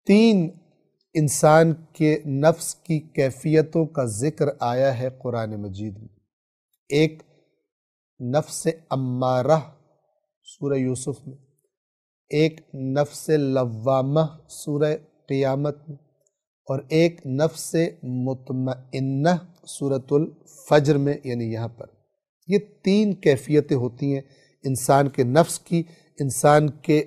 تین انسان کے نفس کی کیفیتوں کا ذکر آیا ہے قرآن مجید میں۔ ایک نفس امارہ سورہ یوسف میں، ایک نفس لوامہ سورہ قیامت میں، اور ایک نفس مطمئنہ سورۃ الفجر میں، یعنی یہاں پر یہ تین کیفیتیں ہوتی ہیں انسان کے نفس کی۔ انسان کے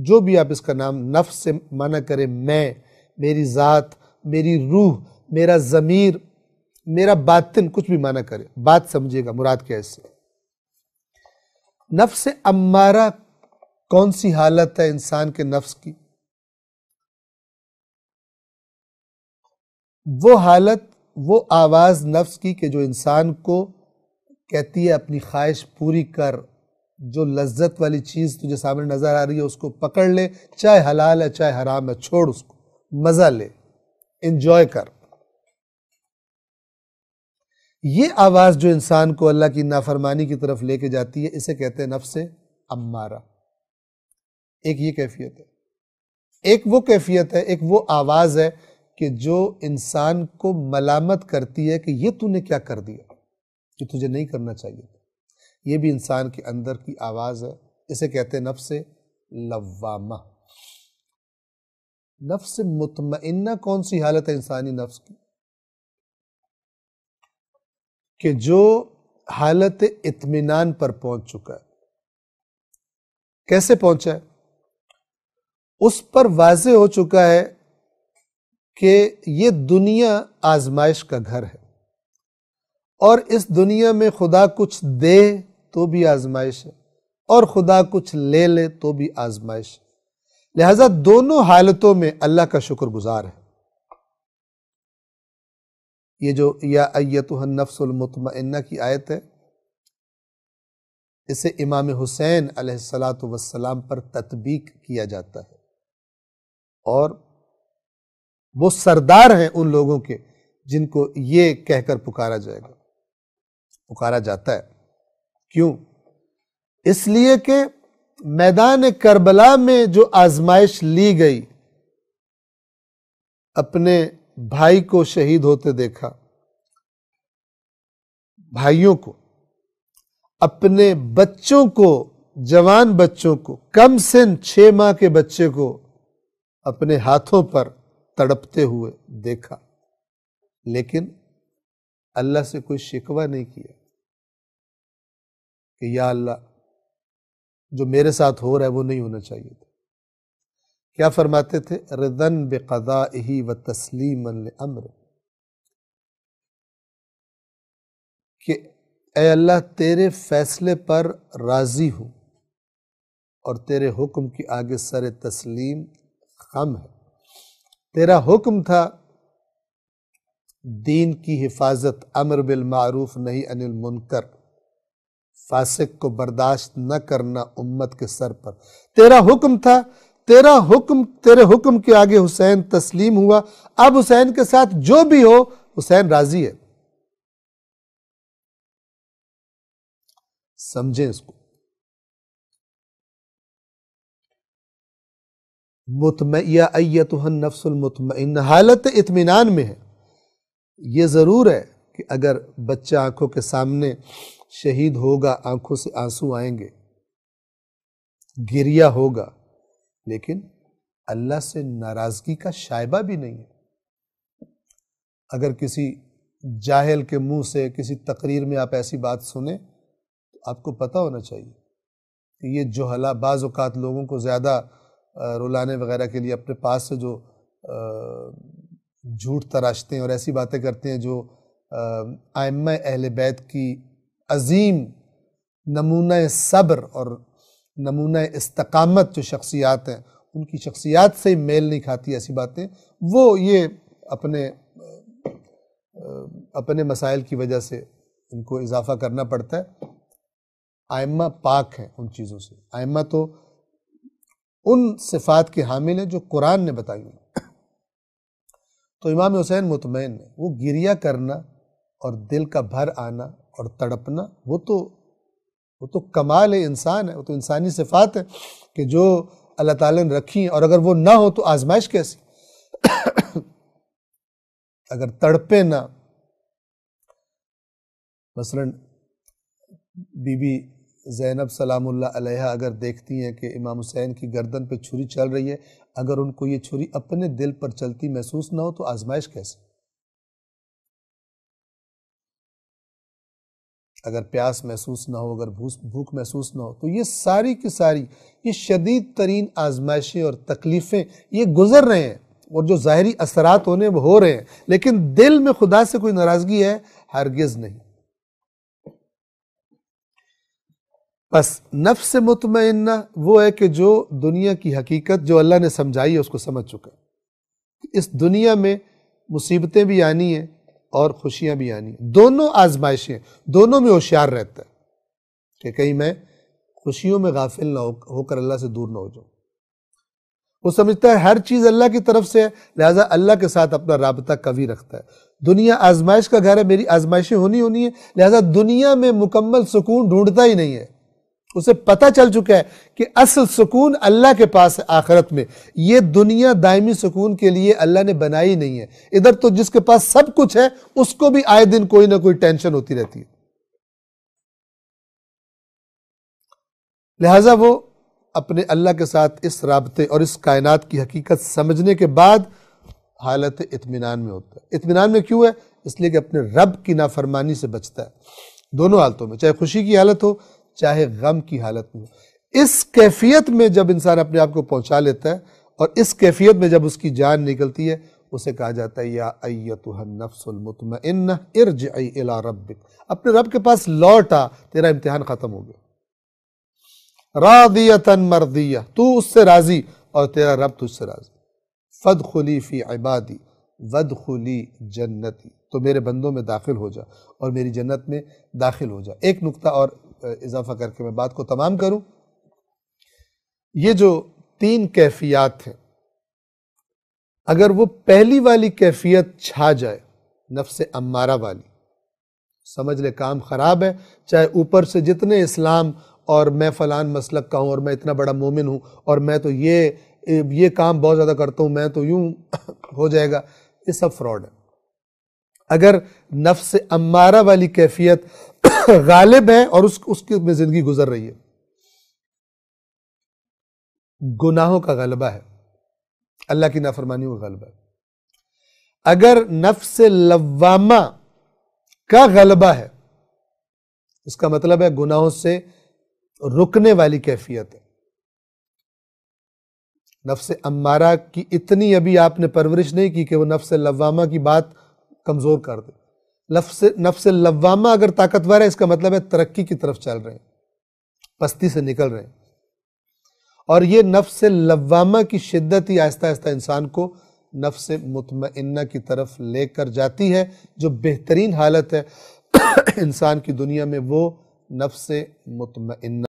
جو بھی آپ اس کا نام نفس سے معنی کریں، میں، میری ذات، میری روح، میرا ضمیر، میرا باطن، کچھ بھی معنی کرے، بات سمجھے گا مراد کیا اس سے۔ نفس امارہ کون سی حالت ہے انسان کے نفس کی؟ وہ حالت، وہ آواز نفس کی کہ جو انسان کو کہتی ہے اپنی خواہش پوری کر، جو لذت والی چیز تجھے سامنے نظر آ رہی ہے اس کو پکڑ لے، چاہے حلال ہے چاہے حرام ہے، چھوڑ اس کو، مزہ لے، انجوائے کر۔ یہ آواز جو انسان کو اللہ کی نافرمانی کی طرف لے کے جاتی ہے، اسے کہتے ہیں نفس امارہ۔ ایک یہ کیفیت ہے۔ ایک وہ کیفیت ہے، ایک وہ آواز ہے کہ جو انسان کو ملامت کرتی ہے کہ یہ تو نے کیا کر دیا، یہ تجھے نہیں کرنا چاہیے تھا۔ یہ بھی انسان کے اندر کی آواز ہے، اسے کہتے ہیں نفس لوامہ۔ نفس مطمئنہ کون سی حالت ہے انسانی نفس کی؟ کہ جو حالت اطمینان پر پہنچ چکا ہے۔ کیسے پہنچا ہے؟ اس پر واضح ہو چکا ہے کہ یہ دنیا آزمائش کا گھر ہے، اور اس دنیا میں خدا کچھ دے تو بھی آزمائش ہے، اور خدا کچھ لے لے تو بھی آزمائش ہے۔ لہذا دونوں حالتوں میں اللہ کا شکر گزار ہے۔ یہ جو یا ایتھا النفس المطمئنہ کی آیت ہے، اسے امام حسین علیہ السلام پر تطبیق کیا جاتا ہے، اور وہ سردار ہیں ان لوگوں کے جن کو یہ کہہ کر پکارا جائے گا، پکارا جاتا ہے۔ کیوں؟ اس لیے کہ میدان کربلا میں جو آزمائش لی گئی، اپنے بھائی کو شہید ہوتے دیکھا، بھائیوں کو، اپنے بچوں کو، جوان بچوں کو، کم سن 6 ماہ کے بچے کو اپنے ہاتھوں پر تڑپتے ہوئے دیکھا، لیکن اللہ سے کوئی شکوہ نہیں کیا کہ یا اللہ جو میرے ساتھ ہو رہا ہے وہ نہیں ہونا چاہیے تھا۔ کیا فرماتے تھے؟ رضاً بقضائہ وتسلیما لامرہ، کہ اے اللہ تیرے فیصلے پر راضی ہوں اور تیرے حکم کی آگے سر تسلیم خم ہے۔ تیرا حکم تھا دین کی حفاظت، امر بالمعروف نہی عن المنکر، فاسق کو برداشت نہ کرنا امت کے سر پر۔ تیرا حکم تھا، تیرے حکم کے آگے حسین تسلیم ہوا۔ اب حسین کے ساتھ جو بھی ہو حسین راضی ہے۔ سمجھیں اس کو۔ یا ایتھا النفس المطمئنہ حالت اطمینان میں ہے۔ یہ ضرور ہے کہ اگر بچہ آنکھوں کے سامنے شہید ہوگا، آنکھوں سے آنسو آئیں گے، گریہ ہوگا، لیکن اللہ سے ناراضگی کا شائبہ بھی نہیں ہے۔ اگر کسی جاہل کے منہ سے کسی تقریر میں آپ ایسی بات سنیں تو آپ کو پتہ ہونا چاہیے کہ یہ جہلا بعض اوقات لوگوں کو زیادہ رلانے وغیرہ کے لیے اپنے پاس سے جو جھوٹ تراشتے ہیں اور ایسی باتیں کرتے ہیں جو ائمہ اہل بیت کی عظیم نمونہ صبر اور نمونہ استقامت جو شخصیات ہیں، ان کی شخصیات سے میل نہیں کھاتی ایسی باتیں، وہ یہ اپنے مسائل کی وجہ سے ان کو اضافہ کرنا پڑتا ہے۔ ائمہ پاک ہیں ان چیزوں سے، ائمہ تو ان صفات کے حامل ہیں جو قرآن نے بتائی ہیں۔ تو امام حسین مطمئن ہے، وہ گریہ کرنا اور دل کا بھر آنا اور تڑپنا وہ تو کمال انسان ہے، وہ تو انسانی صفات ہے کہ جو اللہ تعالیٰ نے رکھی ہیں، اور اگر وہ نہ ہو تو آزمائش کیسی؟ اگر تڑپے نہ، مثلا بی بی زینب سلام اللہ علیہ اگر دیکھتی ہیں کہ امام حسین کی گردن پہ چھری چل رہی ہے، اگر ان کو یہ چھری اپنے دل پر چلتی محسوس نہ ہو تو آزمائش کیسے؟ اگر پیاس محسوس نہ ہو، اگر بھوک محسوس نہ ہو، تو یہ ساری کی ساری یہ شدید ترین آزمائشیں اور تکلیفیں یہ گزر رہے ہیں، اور جو ظاہری اثرات ہونے وہ ہو رہے ہیں، لیکن دل میں خدا سے کوئی ناراضگی ہے؟ ہرگز نہیں۔ بس نفس مطمئنہ وہ ہے کہ جو دنیا کی حقیقت جو اللہ نے سمجھائی ہے اس کو سمجھ چکا ہے۔ اس دنیا میں مصیبتیں بھی آنی ہیں اور خوشیاں بھی آنی ہیں، دونوں آزمائشیں، دونوں میں ہوشیار رہتا ہے کہ کہیں میں خوشیوں میں غافل نہ ہو کر اللہ سے دور نہ ہو جاؤں۔ وہ سمجھتا ہے ہر چیز اللہ کی طرف سے ہے، لہٰذا اللہ کے ساتھ اپنا رابطہ قوی رکھتا ہے۔ دنیا آزمائش کا گھر ہے، میری آزمائشیں ہونی ہیں، لہٰذا دنیا میں مکمل سکون ڈھونڈتا ہی نہیں ہے۔ اسے پتہ چل چکا ہے کہ اصل سکون اللہ کے پاس ہے آخرت میں، یہ دنیا دائمی سکون کے لیے اللہ نے بنائی نہیں ہے۔ ادھر تو جس کے پاس سب کچھ ہے اس کو بھی آئے دن کوئی نہ کوئی ٹینشن ہوتی رہتی ہے، لہٰذا وہ اپنے اللہ کے ساتھ اس رابطے اور اس کائنات کی حقیقت سمجھنے کے بعد حالت اطمینان میں ہوتا ہے۔ اطمینان میں کیوں ہے؟ اس لیے کہ اپنے رب کی نافرمانی سے بچتا ہے، دونوں حالتوں میں، چاہے خوشی کی حالت ہو چاہے غم کی حالت میں ہو۔ اس کیفیت میں جب انسان اپنے آپ کو پہنچا لیتا ہے اور اس کیفیت میں جب اس کی جان نکلتی ہے، اسے کہا جاتا ہے یا ایتھا النفس المطمئنہ ارجعی الی ربک، اپنے رب کے پاس لوٹ آ، تیرا امتحان ختم ہو گیا۔ راضیۃ مرضیہ، تو اس سے راضی اور تیرا رب تجھ سے راضی۔ فادخلی فی عبادی وادخلی جنتی، تو میرے بندوں میں داخل ہو جا اور میری جنت میں داخل ہو جا۔ ایک نقطہ اور اضافہ کر کے میں بات کو تمام کروں، یہ جو 3 کیفیات ہیں، اگر وہ پہلی والی کیفیت چھا جائے، نفس امارہ والی، سمجھ لے کام خراب ہے، چاہے اوپر سے جتنے اسلام اور میں فلان مسلک کا ہوں اور میں اتنا بڑا مومن ہوں اور میں تو یہ کام بہت زیادہ کرتا ہوں، میں تو یوں ہو جائے گا، یہ سب فراڈ ہے۔ اگر نفس امارہ والی کیفیت غالب ہے اور اس کی میں زندگی گزر رہی ہے، گناہوں کا غلبہ ہے، اللہ کی نافرمانیوں کا غلبہ ہے۔ اگر نفس لوامہ کا غلبہ ہے، اس کا مطلب ہے گناہوں سے رکنے والی کیفیت ہے۔ نفس امارہ کی اتنی ابھی آپ نے پرورش نہیں کی کہ وہ نفس لوامہ کی بات کمزور کر دے۔ نفس لوامہ اگر طاقتور ہے، اس کا مطلب ہے ترقی کی طرف چل رہے ہیں، پستی سے نکل رہے ہیں، اور یہ نفس لوامہ کی شدت ہی آہستہ آہستہ انسان کو نفس مطمئنہ کی طرف لے کر جاتی ہے۔ جو بہترین حالت ہے انسان کی دنیا میں وہ نفس مطمئنہ